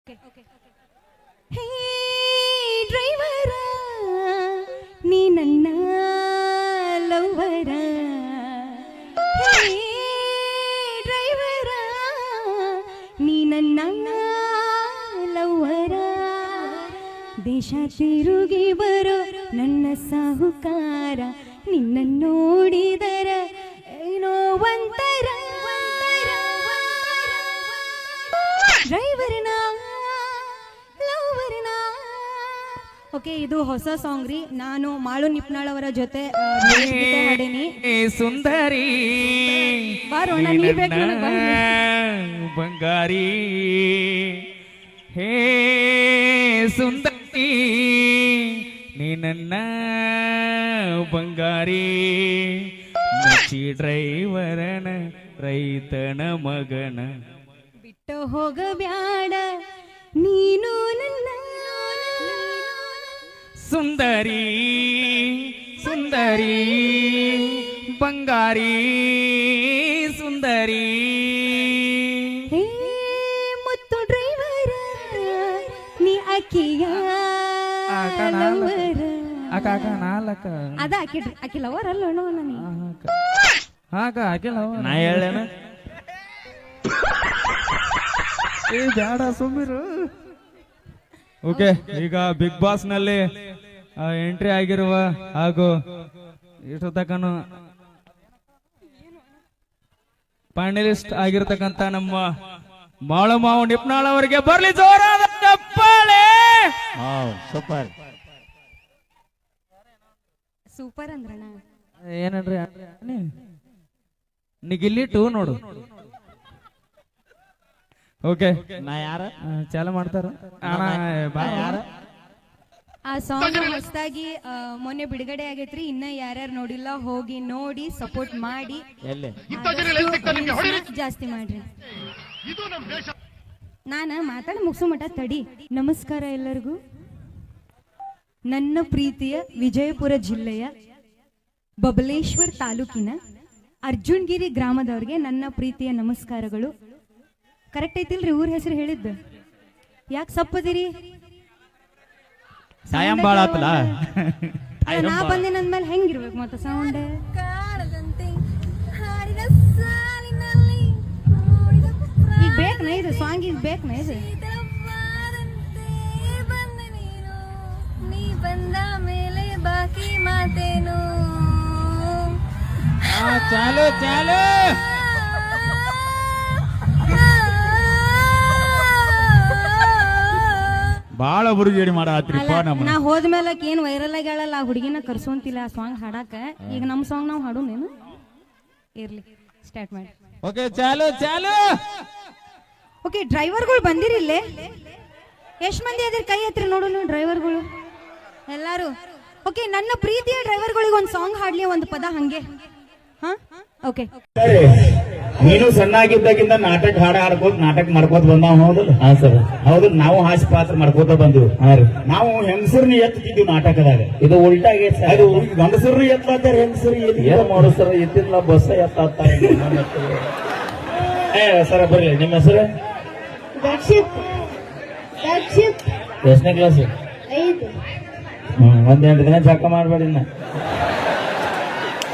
ಹೇ driver ನೀ ನನ್ನ ಲವ್ವರ ಹೇ driver ನೀ ನನ್ನ ಲವ್ವರ ದೇಶ ತಿರುಗಿ ಬರೋ ನನ್ನ ಸಾಹುಕಾರ ನಿನ್ನ ನೋಡಿದರ ಏನೋ ಒಂಥರ ಡ್ರೈವರ್ನ ಲವ್ವರ್ನ. ಓಕೆ, ಇದು ಹೊಸ ಸಾಂಗ್ ರೀ. ನಾನು ಮಾಳು ನಿಪ್ನಾಳ್ ಅವರ ಜೊತೆ ಹಾಡೇನಿ. ಸುಂದರಿ ಬಾರೋಣ, ನೀ ಬೇಕು ನನಗೆ ಬಾ. ಬಂಗಾರಿ ಹೇ ಸುಂದರಿ ನೀ ನನ್ನ ಬಂಗಾರಿ ಮಚ್ಚಿ ಡ್ರೈವರನ ರೈತನ ಮಗನ ಬಿಟ್ಟು ಹೋಗಬ್ಯಾಡ ನೀನು ನನ್ನ ಸುಂದರಿ ಸುಂದರಿ ಬಂಗಾರಿ ಸುಂದರಿ ಹೇ ಮುತ್ತು ಡ್ರೈವರ ನೀ ಅಕ್ಕಿಯ ಲವ್ವರ. ಅದ ಅಕ್ಕಿ ಲವರ್ ಅಲ್ಲ ನಾ ಹೇಳೇನ ಬ್ಯಾಡ ಸುಮ್ಮಿರು. ಓಕೆ, ಈಗ ಬಿಗ್ ಬಾಸ್ ನಲ್ಲಿ ಎಂಟ್ರಿ ಆಗಿರುವ ಹಾಗೂ ಇಷ್ಟು ತಕನು ಫೈನಲಿಸ್ಟ್ ಆಗಿರ್ತಕ್ಕಂತ ನಮ್ಮ ಮಾಳು ಮಾವು ನಿಪ್ನಾಳ್ ಅವರಿಗೆ ಬರ್ಲಿ ಜೋರಾದ ಚಪ್ಪಾಳೆ. ಸೂಪರ್ ಸೂಪರ್ ಅಂದ್ರಣ ಏನನ್ರಿ ನಿಗಿಲ್ಲಿಟ್ಟು ನೋಡು. ಓಕೆ, ನಾ ಯಾರ ಚಾಲು ಮಾಡ್ತಾರ. ಯಾರ ಆ ಸಾಂಗ್ ಹೊಸದಾಗಿ ಮೊನ್ನೆ ಬಿಡುಗಡೆ ಆಗೈತ್ರಿ. ಇನ್ನ ಯಾರ್ಯಾರು ನೋಡಿಲ್ಲ ಹೋಗಿ ನೋಡಿ ಸಪೋರ್ಟ್ ಮಾಡಿ, ಎಲ್ಲಿ ಜಾಸ್ತಿ ಮಾಡ್ರಿ. ನಾನ ಮಾತಾಡ ಮುಗಿಸೋ ಮಟ ತಡಿ. ನಮಸ್ಕಾರ ಎಲ್ಲರಿಗೂ. ನನ್ನ ಪ್ರೀತಿಯ ವಿಜಯಪುರ ಜಿಲ್ಲೆಯ ಬಬಲೇಶ್ವರ್ ತಾಲೂಕಿನ ಅರ್ಜುನ್ಗಿರಿ ಗ್ರಾಮದವ್ರಿಗೆ ನನ್ನ ಪ್ರೀತಿಯ ನಮಸ್ಕಾರಗಳು. ಕರೆಕ್ಟ್ ಐತಿಲ್ರಿ ಊರ ಹೆಸರು ಹೇಳಿದ್ದು? ಯಾಕೆ ಸಪ್ಪದಿರಿ? ಸಾಯಂ ಬಾಳ ಆತಲ್ಲ. ನಾ ಬಂದಿನ ಅಂದ್ಮೇಲೆ ಹೆಂಗಿರ್ಬೇಕು ಮತ್ತೆ ಸೌಂಡ್? ಈಗ ಬೇಕನ ಇದು ಸಾಂಗ್? ಈಗ ಬೇಕನ ಇದು? ಬಂದ ಮೇಲೆ ಬಾಕಿ ಮಾತೇನು? ಚಾಲು ಚಾಲು. ಬಾಳ ಬುರುಗೇಡಿ ಮಾಡಾತ್ರಿಪ್ಪ ನಮ್ಮ. ನಾ ಹೋದ್ಮೇಲೆ ಏನ್ ವೈರಲ್ ಆಗ್ಯಾಳಲ್ಲ ಆ ಹುಡುಗಿನ ಕರ್ಸೋಂತಿಲ್ಲ ಆ ಸಾಂಗ್ ಹಾಡಾಕ. ಈಗ ನಮ್ಮ ಸಾಂಗ್ ನಾವು ಹಾಡೋನೇನು? ಇರ್ಲಿ, ಸ್ಟಾರ್ಟ್ ಮಾಡಿ. ಓಕೆ, ಚಾಲು ಚಾಲು. ಓಕೆ, ಡ್ರೈವರ್ಗಳು ಬಂದಿರಿಲ್ಲೇ? ಎಷ್ಟ್ ಮಂದಿ ಅದ್ರ ಕೈ ಹತ್ರ ನೋಡು ಡ್ರೈವರ್ಗಳು ಎಲ್ಲಾರು. ಓಕೆ, ನನ್ನ ಪ್ರೀತಿಯ ಡ್ರೈವರ್ಗಳಿಗೆ ಒಂದು ಸಾಂಗ್ ಹಾಡ್ಲಿ, ಒಂದು ಪದ ಹಂಗೆ. ಹಾ, ಓಕೆ. ನೀನು ಸಣ್ಣಾಗಿದ್ದಾಗಿಂದ ನಾಟಕ ನಾಟಕ ಮಾಡ್ಕೋತ ಬಂದಾವ. ಹೌದಲ್ಲ? ಹಾ ಸರ್, ಹೌದು. ನಾವು ಹಾಸ್ಯ ಪಾತ್ರ ಮಾಡ್ಕೋತ ಬಂದ್ವಿ. ನಾವು ಹೆಂಗಸರ್ನ ಎತ್ತಿದ್ವಿ ನಾಟಕದಾಗ. ಇದು ಉಲ್ಟಾ ಆಗೈತೆ. ಅದು ಗಂಡಸರ್ನ ಎತ್ತಾರ, ಹೆಂಗಸರು ಏನ್ ಮಾಡೋ ಸರ್? ಎತ್ತಿಲ್ಲ ಬಸ್ ಎತ್ತ. ಸರ ಬರ್ಲಿ, ನಿಮ್ಮ ಹೆಸರು? ಎಷ್ಟನೇ ಕ್ಲಾಸ್? ಒಂದೆಂಟು ದಿನ ಜಕ ಮಾಡ್ಬೇಡಿ.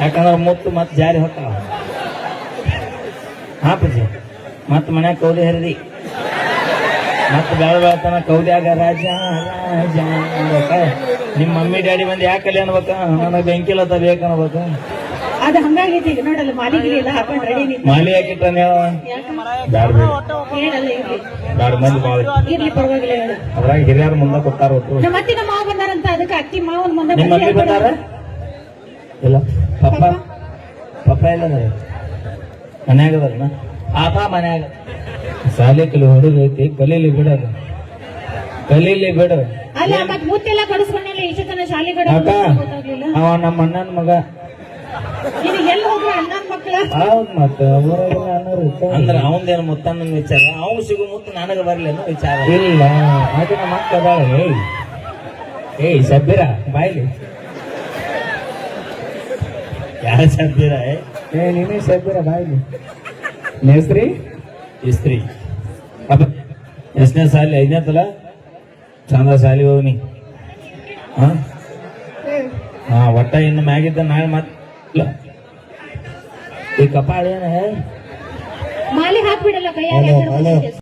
ಯಾಕಂದ್ರೆ ಮುತ್ತು ಮತ್ ಜಾರಿ ಹೋಗ್ತಾವ. ಹಾ ಪೂಜೆ, ಮತ್ ಮನ್ಯಾಗ ಕೌದಿ ಹರಿದಿ, ಮತ್ ಬೆಳ ಬೆಳತನ ಕೌದ್ಯಾಗ ರಾಜ ರಾಜ ಅನ್ಬೇಕ. ನಿಮ್ಮ ಮಮ್ಮಿ ಡ್ಯಾಡಿ ಬಂದು ಯಾಕಲ್ಲಿ ಅನ್ಬೇಕ? ನನಗೆ ಬೆಂಕಿಲತ್ತ ಬೇಕನ್ಬೇಕ. ಅದು ಹಂಗಾಗೈತಿ. ಈಗ ನೋಡಲ್ಲ, ಮಾಲಿಗಿರಿ ಎಲ್ಲ ಹಾಕೊಂಡ್ ರೆಡಿ. ಮಾಲಿ ಹಾಕಿಟ್ಟ ಬ್ಯಾಡ ಏನಲ್ಲ ಇರ್ಲಿ, ಬ್ಯಾಡ ಮಂದಿ ಮಾಲಿ ಇರ್ಲಿ, ಪರವಾಗಿಲ್ಲ ಹೇಳು. ಅದ್ರಾಗ ಹಿರಿಯರು ಮುಂದೆ ಕೊಟ್ಟಾರ. ನಮ್ಮ ಅತ್ತಿ ನಮ್ಮ ಮಾವ ಬಂದಾರಂತ, ಅದಕ್ಕೆ ಅತ್ತಿ ಮಾವನ್ ಮುಂದೆ ನಿಮ್ಮ ಮಮ್ಮಿ ಬಂದಾರ? ಇಲ್ಲ, ಪಪ್ಪ ಪಪ್ಪ ಇಲ್ಲ ಮನ್ಯಾಗದಲ್ಲ. ಪಾಪ ಮನ್ಯಾಗ ಶಾಲೆ ಕಲಿ ಹುಡುಗ ಐತಿ, ಕಲೀಲಿ ಬಿಡೋದು, ಕಲೀಲಿ ಬಿಡ. ಅಲ್ಲ, ಮತ್ ಮುತ್ತೆಲ್ಲ ಕಡಿಸ್ಕೊಂಡಲ್ಲ ಇಷ್ಟ ತನ ಶಾಲೆಗಡೆ ಗೊತ್ತಾಗ್ಲಿಲ್ಲ. ಅವ ನಮ್ಮ ಅಣ್ಣನ ಮಗ. ಇದು ಎಲ್ಲಿ ಹೋಗ್ರ ಅಣ್ಣನ ಮಕ್ಕಳ? ಹೌದ್, ಮತ್ತ ಅಂದ್ರ ಅವಂದೇನು ಮುತ್ತನ್ನ ವಿಚಾರ, ಅವ್ನು ಸಿಗು ಮುತ್ತು ನನಗ ಬರ್ಲಿ ಅನ್ನೋ ವಿಚಾರ ಇಲ್ಲ. ಅದು ನಮ್ಮ ಅಕ್ಕ ಅದಾಳ. ಏಯ್ ಸಬ್ಬಿರ ಬಾಯ್ಲಿ. ಯಾರ ಸಬ್ಬಿರ? ನೀನೇ ಸಬ್ಬಿರ ಬಾಯ್ಲಿ. ನೇಸ್ರಿ ಇಸ್ತ್ರಿ ಎಷ್ಟನೇ ಸಾಲಿ? 5ನೇತಲ್ಲ. ಚಂದ ಸಾಲಿ ಹೋಗ್ನಿ. ಹಾ ಒಟ್ಟ ಇನ್ನು ಮ್ಯಾಗಿದ್ದ ನಾಳೆ ಇಲ್ಲ ಈ ಕಪಾಳ ಏನ ಮಾಲೆ ಹಾಕ್ಬಿಡಲ್ಲ ಕೈಯಾಗ